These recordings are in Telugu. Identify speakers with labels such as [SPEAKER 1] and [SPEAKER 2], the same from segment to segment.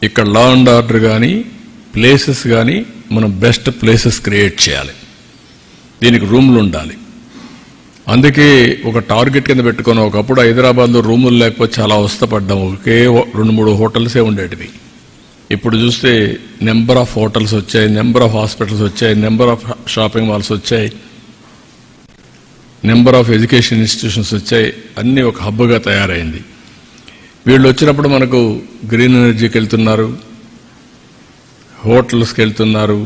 [SPEAKER 1] ఇక్కడ లా అండ్ ఆర్డర్ కానీ ప్లేసెస్ కానీ మనం బెస్ట్ ప్లేసెస్ క్రియేట్ చేయాలి. దీనికి రూమ్లు ఉండాలి. అందుకే ఒక టార్గెట్ కింద పెట్టుకుని ఒకప్పుడు హైదరాబాద్లో రూములు లేకపోతే చాలా అవస్థపడ్డాం. ఒకే 2-3 హోటల్సే ఉండేటివి. ఇప్పుడు చూస్తే నెంబర్ ఆఫ్ హోటల్స్ వచ్చాయి, నెంబర్ ఆఫ్ హాస్పిటల్స్ వచ్చాయి, నెంబర్ ఆఫ్ షాపింగ్ మాల్స్ వచ్చాయి, నెంబర్ ఆఫ్ ఎడ్యుకేషన్ ఇన్స్టిట్యూషన్స్ వచ్చాయి. అన్నీ ఒక హబ్గా తయారైంది. వీళ్ళు వచ్చినప్పుడు మనకు గ్రీన్ ఎనర్జీకి వెళ్తున్నారు, హోటల్స్కి వెళ్తున్నారు.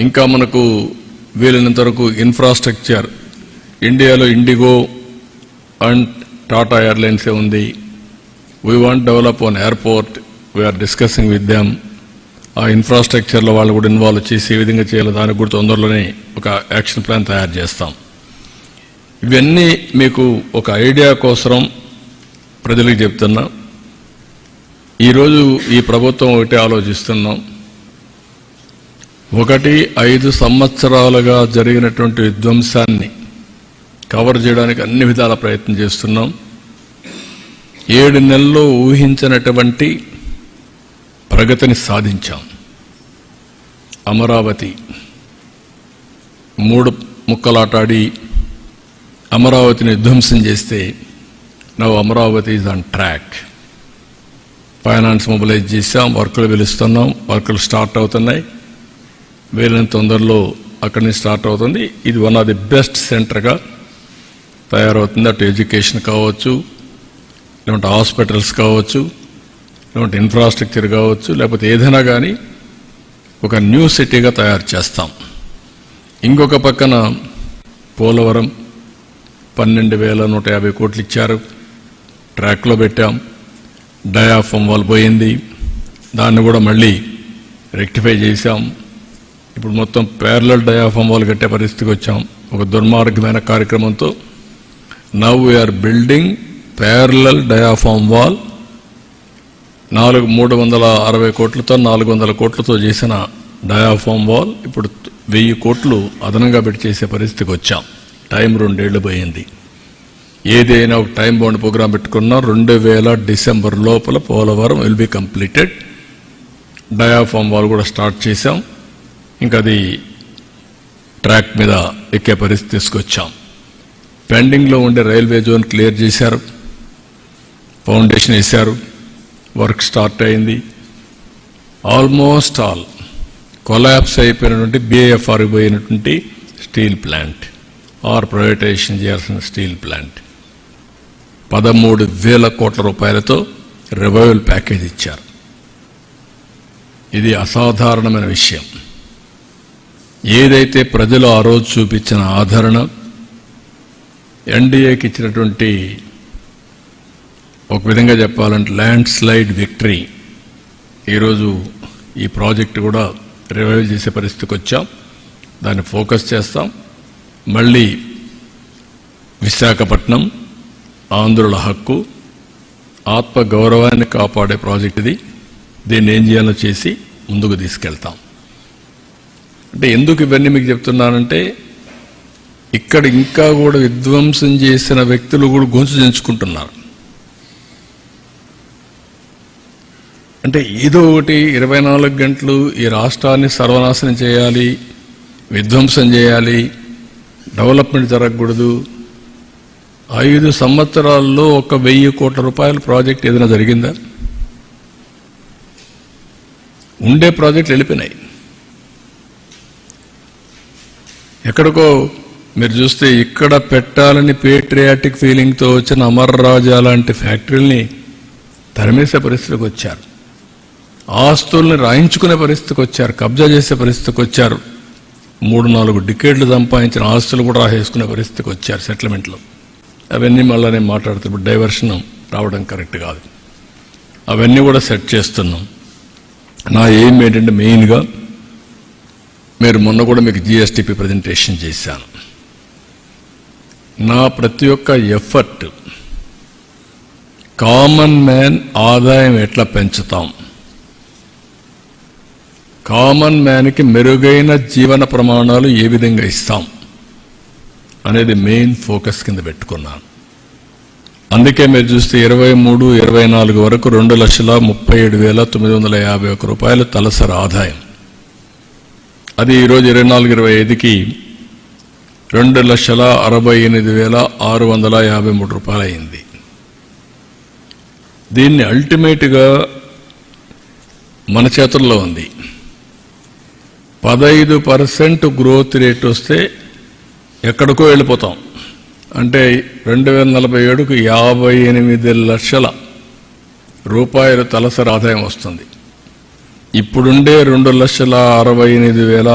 [SPEAKER 1] ఇంకా మనకు వీలైనంత వరకు ఇన్ఫ్రాస్ట్రక్చర్ ఇండియాలో ఇండిగో అండ్ టాటా ఎయిర్లైన్సే ఉంది. We want develop on airport. We are discussing with them. ఆ ఇన్ఫ్రాస్ట్రక్చర్లో వాళ్ళు కూడా ఇన్వాల్వ్ చేసి ఏ విధంగా చేయాలో దానికి కూడా తొందరలోనే ఒక యాక్షన్ ప్లాన్ తయారు చేస్తాం. ఇవన్నీ మీకు ఒక ఐడియా కోసం ప్రజలకు చెప్తున్నా. ఈరోజు ఈ ప్రభుత్వం ఒకటి ఆలోచిస్తున్నాం. 5 సంవత్సరాలుగా జరిగినటువంటి విధ్వంసాన్ని కవర్ చేయడానికి అన్ని విధాల ప్రయత్నం చేస్తున్నాం. 7 నెలల్లో ఊహించినటువంటి ప్రగతిని సాధించాం. అమరావతి 3 ముక్కలాటాడి అమరావతిని విధ్వంసం చేస్తే now Amaravati is on track. Finance mobilise చేశాం, వర్కులు పిలుస్తున్నాం, వర్కులు స్టార్ట్ అవుతున్నాయి. వీలైన తొందరలో అక్కడి నుంచి స్టార్ట్ అవుతుంది. ఇది వన్ ఆఫ్ ది బెస్ట్ సెంటర్గా తయారవుతుంది. అటు ఎడ్యుకేషన్ కావచ్చు, లేకుంటే హాస్పిటల్స్ కావచ్చు, లేకుంటే ఇన్ఫ్రాస్ట్రక్చర్ కావచ్చు, లేకపోతే ఏదైనా కానీ ఒక న్యూ సిటీగా తయారు చేస్తాం. ఇంకొక పక్కన పోలవరం 12,150 కోట్లు ఇచ్చారు, ట్రాక్లో పెట్టాం. డయాఫామ్ వాల్ పోయింది, దాన్ని కూడా మళ్ళీ రెక్టిఫై చేశాం. ఇప్పుడు మొత్తం ప్యారలల్ డయాఫామ్ వాల్ కట్టే పరిస్థితికి వచ్చాం. ఒక దుర్మార్గమైన కార్యక్రమంతో now we are building parallel diaphragm wall. 360 కోట్లతో 400 కోట్లతో చేసిన డయాఫామ్ వాల్ ఇప్పుడు 1000 కోట్లు అదనంగా పెట్టి చేసే పరిస్థితికి వచ్చాం. టైం 2 ఏళ్లు పోయింది. ఏదైనా ఒక టైం బౌండ్ ప్రోగ్రాం పెట్టుకున్నా 2000 డిసెంబర్ లోపల Polavaram will be completed. Diaphragm wall కూడా స్టార్ట్ చేశాం. ఇంకా అది ట్రాక్ మీద ఎక్కే పరిస్థితి తీసుకొచ్చాం. పెండింగ్లో ఉండే రైల్వే జోన్ క్లియర్ చేశారు, ఫౌండేషన్ వేశారు, వర్క్ స్టార్ట్ అయింది. ఆల్మోస్ట్ ఆల్ కొలాప్స్ అయిపోయినటువంటి BIFR పోయినటువంటి స్టీల్ ప్లాంట్ ఆర్ ప్రైవేటైజేషన్ చేయాల్సిన స్టీల్ ప్లాంట్ 13,000 కోట్ల రూపాయలతో రివైవల్ ప్యాకేజ్ ఇచ్చారు. ఇది అసాధారణమైన విషయం. ఏదైతే ప్రజలు ఆ రోజు చూపించిన ఆదరణ, ఎన్డీఏకి ఇచ్చినటువంటి ఒక విధంగా చెప్పాలంటే ల్యాండ్ స్లైడ్ విక్టరీ, ఈరోజు ఈ ప్రాజెక్టు కూడా రివైవ్ చేసే పరిస్థితికి వచ్చాం. దాన్ని ఫోకస్ చేస్తాం. మళ్ళీ విశాఖపట్నం ఆంధ్రుల హక్కు, ఆత్మ గౌరవాన్ని కాపాడే ప్రాజెక్ట్ ఇది. దీన్ని ఏం చేయాలో చేసి ముందుకు తీసుకెళ్తాం. అంటే ఎందుకు ఇవన్నీ మీకు చెప్తున్నానంటే, ఇక్కడ ఇంకా కూడా విధ్వంసం చేసిన వ్యక్తులు కూడా గొంతు చించుకుంటున్నారు. అంటే ఏదో ఒకటి 24 గంటలు ఈ రాష్ట్రాన్ని సర్వనాశనం చేయాలి, విధ్వంసం చేయాలి, డెవలప్మెంట్ జరగకూడదు. 5 సంవత్సరాల్లో 1,000 కోట్ల రూపాయల ప్రాజెక్ట్ ఏదైనా జరిగిందా? ఉండే ప్రాజెక్టులు వెళ్ళిపోయినాయి. ఎక్కడికో మీరు చూస్తే ఇక్కడ పెట్టాలని పేట్రియాటిక్ ఫీలింగ్తో వచ్చిన అమర్ రాజా లాంటి ఫ్యాక్టరీల్ని తరిమేసే పరిస్థితికి వచ్చారు. ఆస్తుల్ని రాయించుకునే పరిస్థితికి వచ్చారు, కబ్జా చేసే పరిస్థితికి వచ్చారు. 3-4 డికేడ్లు సంపాదించిన ఆస్తులు కూడా రాసేసుకునే పరిస్థితికి వచ్చారు సెటిల్మెంట్లో. అవన్నీ మళ్ళీ నేను మాట్లాడుతూ ఇప్పుడు డైవర్షన్ రావడం కరెక్ట్ కాదు. అవన్నీ కూడా సెట్ చేస్తున్నాం. నా ఎయిమ్ ఏంటంటే మెయిన్గా మీరు మొన్న కూడా మీకు GSTP ప్రజెంటేషన్ చేశాను. నా ప్రతి ఒక్క ఎఫర్ట్ కామన్ మ్యాన్ ఆదాయం ఎట్లా పెంచుతాం, కామన్ మ్యాన్కి మెరుగైన జీవన ప్రమాణాలు ఏ విధంగా ఇస్తాం అనేది మెయిన్ ఫోకస్ కింద పెట్టుకున్నాను. అందుకే మీరు చూస్తే 23, 24 వరకు 2,37,951 రూపాయలు తలసరి ఆదాయం. అది ఈరోజు 24, 25కి 2,68,653 రూపాయలు అయింది. దీన్ని అల్టిమేట్గా మన చేతుల్లో ఉంది. 15% గ్రోత్ రేట్ వస్తే ఎక్కడికో వెళ్ళిపోతాం. అంటే 2047కు 58 లక్షల రూపాయలు తలసరి ఆదాయం వస్తుంది. ఇప్పుడుండే 2,68,653